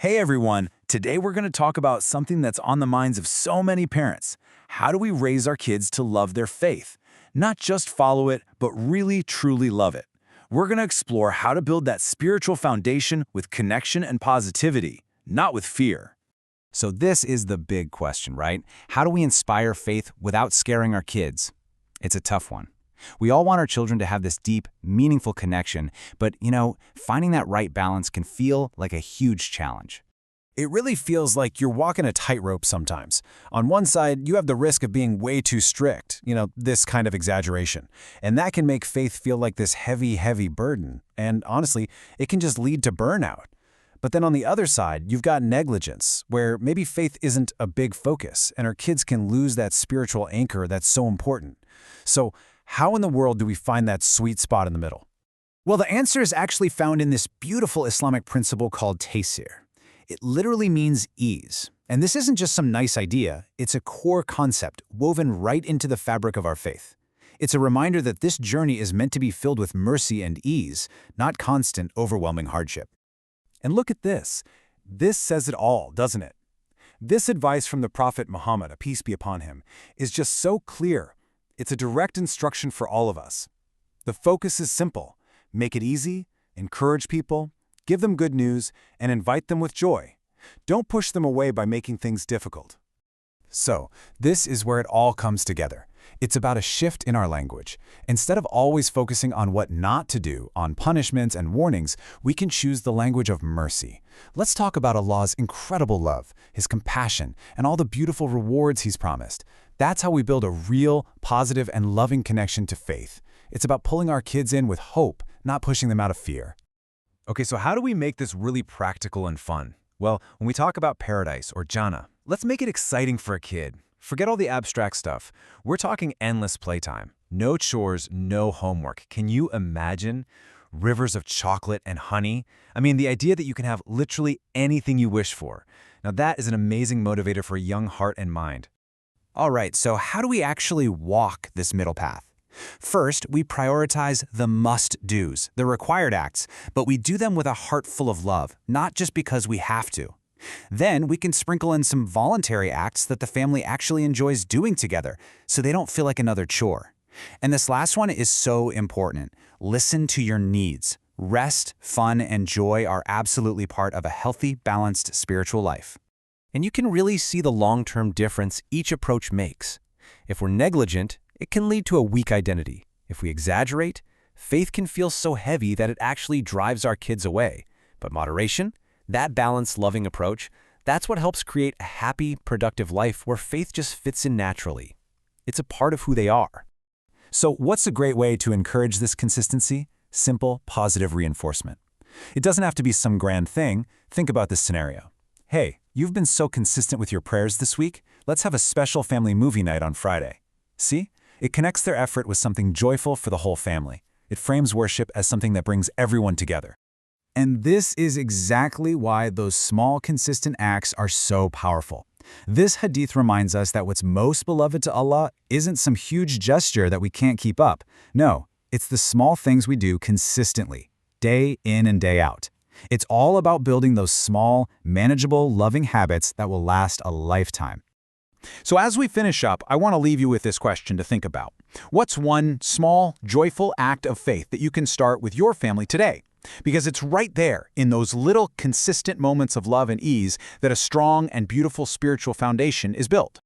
Hey everyone, today we're going to talk about something that's on the minds of so many parents. How do we raise our kids to love their faith? Not just follow it, but really, truly love it. We're going to explore how to build that spiritual foundation with connection and positivity, not with fear. So this is the big question, right? How do we inspire faith without scaring our kids? It's a tough one. We all want our children to have this deep, meaningful connection, but, finding that right balance can feel like a huge challenge. It really feels like you're walking a tightrope sometimes. On one side, you have the risk of being way too strict, this kind of exaggeration. And that can make faith feel like this heavy, heavy burden. And honestly, it can just lead to burnout. But then on the other side, you've got negligence, where maybe faith isn't a big focus, and our kids can lose that spiritual anchor that's so important. So, how in the world do we find that sweet spot in the middle? Well, the answer is actually found in this beautiful Islamic principle called Taysir. It literally means ease. And this isn't just some nice idea, it's a core concept woven right into the fabric of our faith. It's a reminder that this journey is meant to be filled with mercy and ease, not constant, overwhelming hardship. And look at this. This says it all, doesn't it? This advice from the Prophet Muhammad, peace be upon him, is just so clear. It's a direct instruction for all of us. The focus is simple. Make it easy, encourage people, give them good news, and invite them with joy. Don't push them away by making things difficult. So, this is where it all comes together. It's about a shift in our language. Instead of always focusing on what not to do, on punishments and warnings, we can choose the language of mercy. Let's talk about Allah's incredible love, His compassion, and all the beautiful rewards He's promised. That's how we build a real, positive, and loving connection to faith. It's about pulling our kids in with hope, not pushing them out of fear. Okay, so how do we make this really practical and fun? Well, when we talk about paradise or Jannah, let's make it exciting for a kid. Forget all the abstract stuff. We're talking endless playtime. No chores, no homework. Can you imagine? Rivers of chocolate and honey. I mean, the idea that you can have literally anything you wish for. Now that is an amazing motivator for a young heart and mind. All right, so how do we actually walk this middle path? First, we prioritize the must-dos, the required acts, but we do them with a heart full of love, not just because we have to. Then we can sprinkle in some voluntary acts that the family actually enjoys doing together, so they don't feel like another chore. And this last one is so important. Listen to your needs. Rest, fun, and joy are absolutely part of a healthy, balanced spiritual life. And you can really see the long-term difference each approach makes. If we're negligent, it can lead to a weak identity. If we exaggerate, faith can feel so heavy that it actually drives our kids away. But moderation, that balanced, loving approach, that's what helps create a happy, productive life where faith just fits in naturally. It's a part of who they are. So what's a great way to encourage this consistency? Simple, positive reinforcement. It doesn't have to be some grand thing. Think about this scenario. Hey, you've been so consistent with your prayers this week. Let's have a special family movie night on Friday. See? It connects their effort with something joyful for the whole family. It frames worship as something that brings everyone together. And this is exactly why those small, consistent acts are so powerful. This hadith reminds us that what's most beloved to Allah isn't some huge gesture that we can't keep up. No, it's the small things we do consistently, day in and day out. It's all about building those small, manageable, loving habits that will last a lifetime. So as we finish up, I want to leave you with this question to think about. What's one small, joyful act of faith that you can start with your family today? Because it's right there, in those little, consistent moments of love and ease, that a strong and beautiful spiritual foundation is built.